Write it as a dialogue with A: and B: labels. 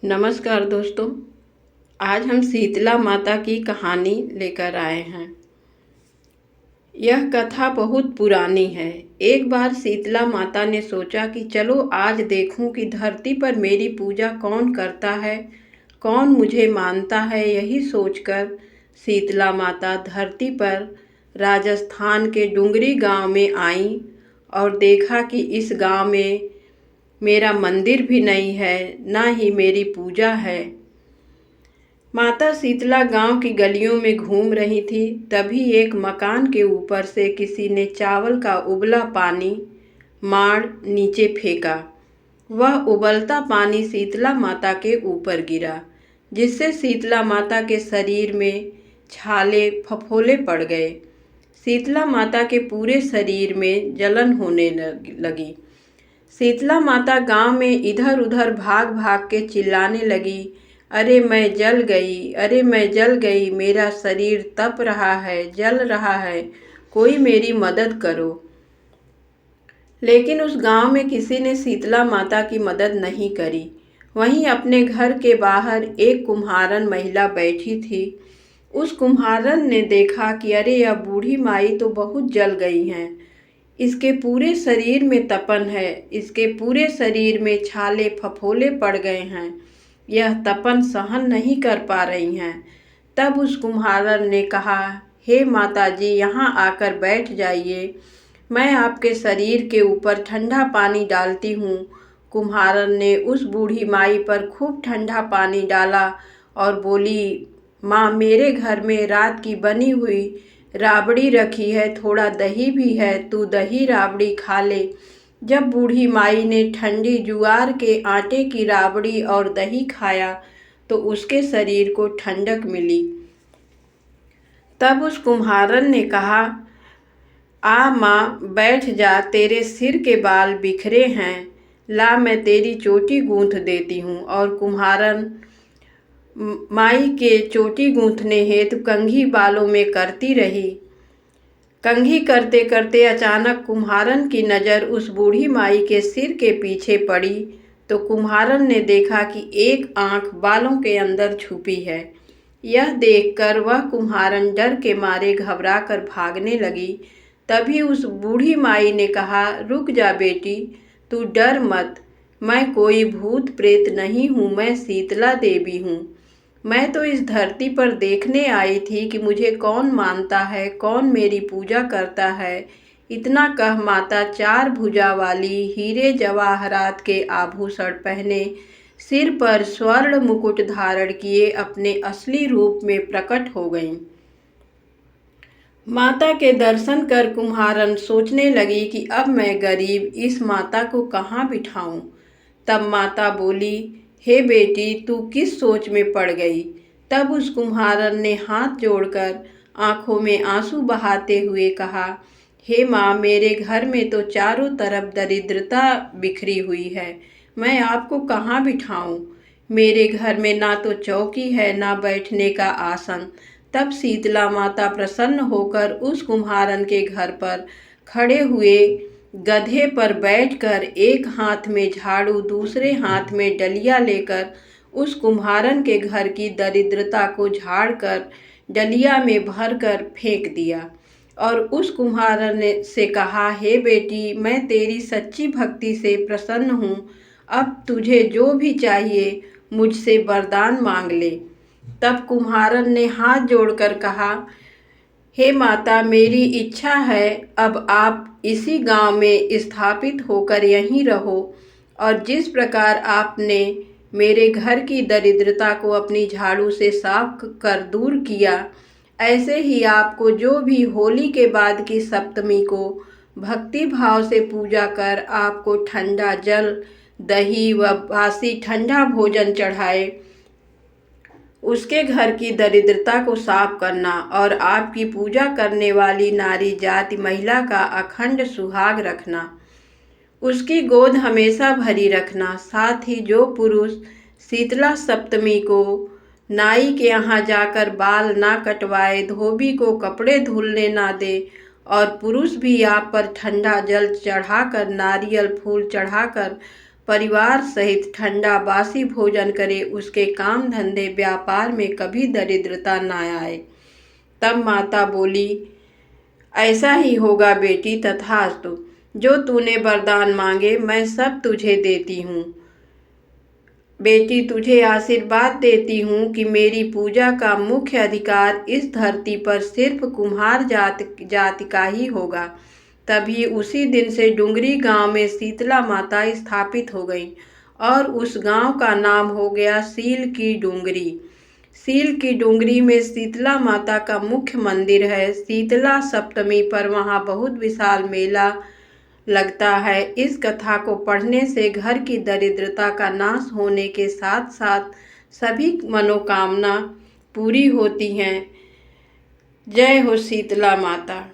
A: नमस्कार दोस्तों। आज हम शीतला माता की कहानी लेकर आए हैं। यह कथा बहुत पुरानी है। एक बार शीतला माता ने सोचा कि चलो आज देखूं कि धरती पर मेरी पूजा कौन करता है, कौन मुझे मानता है। यही सोचकर शीतला माता धरती पर राजस्थान के डुंगरी गांव में आई और देखा कि इस गांव में मेरा मंदिर भी नहीं है, ना ही मेरी पूजा है। माता शीतला गांव की गलियों में घूम रही थी। तभी एक मकान के ऊपर से किसी ने चावल का उबला पानी माड़ नीचे फेंका। वह उबलता पानी शीतला माता के ऊपर गिरा, जिससे शीतला माता के शरीर में छाले फफोले पड़ गए। शीतला माता के पूरे शरीर में जलन होने लगी। शीतला माता गांव में इधर उधर भाग भाग के चिल्लाने लगी, अरे मैं जल गई, अरे मैं जल गई, मेरा शरीर तप रहा है, जल रहा है, कोई मेरी मदद करो। लेकिन उस गांव में किसी ने शीतला माता की मदद नहीं करी। वहीं अपने घर के बाहर एक कुम्हारन महिला बैठी थी। उस कुम्हारन ने देखा कि अरे यह बूढ़ी माई तो बहुत जल गई हैं। इसके पूरे शरीर में तपन है, इसके पूरे शरीर में छाले फफोले पड़ गए हैं। यह तपन सहन नहीं कर पा रही हैं। तब उस कुम्हारन ने कहा, हे माता जी, यहाँ आकर बैठ जाइए, मैं आपके शरीर के ऊपर ठंडा पानी डालती हूँ। कुम्हारन ने उस बूढ़ी माई पर खूब ठंडा पानी डाला और बोली, माँ, मेरे घर में रात की बनी हुई राबड़ी रखी है, थोड़ा दही भी है, तू दही राबड़ी खा ले। जब बूढ़ी माई ने ठंडी जुआर के आटे की राबड़ी और दही खाया तो उसके शरीर को ठंडक मिली। तब उस कुम्हारन ने कहा, आ माँ, बैठ जा, तेरे सिर के बाल बिखरे हैं, ला मैं तेरी चोटी गूंथ देती हूँ। और कुम्हारन माई के चोटी गूंथने हेतु कंघी बालों में करती रही। कंघी करते करते अचानक कुम्हारन की नज़र उस बूढ़ी माई के सिर के पीछे पड़ी तो कुम्हारन ने देखा कि एक आंख बालों के अंदर छुपी है। यह देखकर वह कुम्हारन डर के मारे घबरा कर भागने लगी। तभी उस बूढ़ी माई ने कहा, रुक जा बेटी, तू डर मत, मैं कोई भूत प्रेत नहीं हूँ, मैं शीतला देवी हूँ। मैं तो इस धरती पर देखने आई थी कि मुझे कौन मानता है, कौन मेरी पूजा करता है। इतना कह माता चार भुजा वाली हीरे जवाहरात के आभूषण पहने, सिर पर स्वर्ण मुकुट धारण किए अपने असली रूप में प्रकट हो गईं। माता के दर्शन कर कुम्हारन सोचने लगी कि अब मैं गरीब इस माता को कहाँ बिठाऊं। तब माता बोली, हे बेटी, तू किस सोच में पड़ गई। तब उस कुम्हारन ने हाथ जोड़कर आंखों में आंसू बहाते हुए कहा, हे माँ, मेरे घर में तो चारों तरफ दरिद्रता बिखरी हुई है, मैं आपको कहाँ बिठाऊं। मेरे घर में ना तो चौकी है, ना बैठने का आसन। तब शीतला माता प्रसन्न होकर उस कुम्हारन के घर पर खड़े हुए गधे पर बैठकर एक हाथ में झाड़ू, दूसरे हाथ में डलिया लेकर उस कुम्हारन के घर की दरिद्रता को झाड़कर डलिया में भरकर फेंक दिया और उस कुम्हारन ने से कहा, हे बेटी, मैं तेरी सच्ची भक्ति से प्रसन्न हूँ। अब तुझे जो भी चाहिए मुझसे वरदान मांग ले। तब कुम्हारन ने हाथ जोड़कर कहा, हे माता, मेरी इच्छा है अब आप इसी गांव में स्थापित होकर यहीं रहो और जिस प्रकार आपने मेरे घर की दरिद्रता को अपनी झाड़ू से साफ कर दूर किया, ऐसे ही आपको जो भी होली के बाद की सप्तमी को भक्ति भाव से पूजा कर आपको ठंडा जल, दही व बासी ठंडा भोजन चढ़ाए, उसके घर की दरिद्रता को साफ करना और आपकी पूजा करने वाली नारी जाति महिला का अखंड सुहाग रखना, उसकी गोद हमेशा भरी रखना। साथ ही जो पुरुष शीतला सप्तमी को नाई के यहाँ जाकर बाल ना कटवाए, धोबी को कपड़े धुलने ना दे और पुरुष भी आप पर ठंडा जल चढ़ाकर, नारियल फूल चढ़ाकर परिवार सहित ठंडा बासी भोजन करे, उसके काम धंधे व्यापार में कभी दरिद्रता न आए। तब माता बोली, ऐसा ही होगा बेटी, तथास्तु। जो तूने वरदान मांगे मैं सब तुझे देती हूँ। बेटी, तुझे आशीर्वाद देती हूँ कि मेरी पूजा का मुख्य अधिकार इस धरती पर सिर्फ कुम्हार जाति का ही होगा। तभी उसी दिन से डुंगरी गांव में शीतला माता स्थापित हो गई और उस गांव का नाम हो गया सील की डुंगरी। सील की डुंगरी में शीतला माता का मुख्य मंदिर है। शीतला सप्तमी पर वहाँ बहुत विशाल मेला लगता है। इस कथा को पढ़ने से घर की दरिद्रता का नाश होने के साथ साथ सभी मनोकामना पूरी होती हैं। जय हो शीतला माता।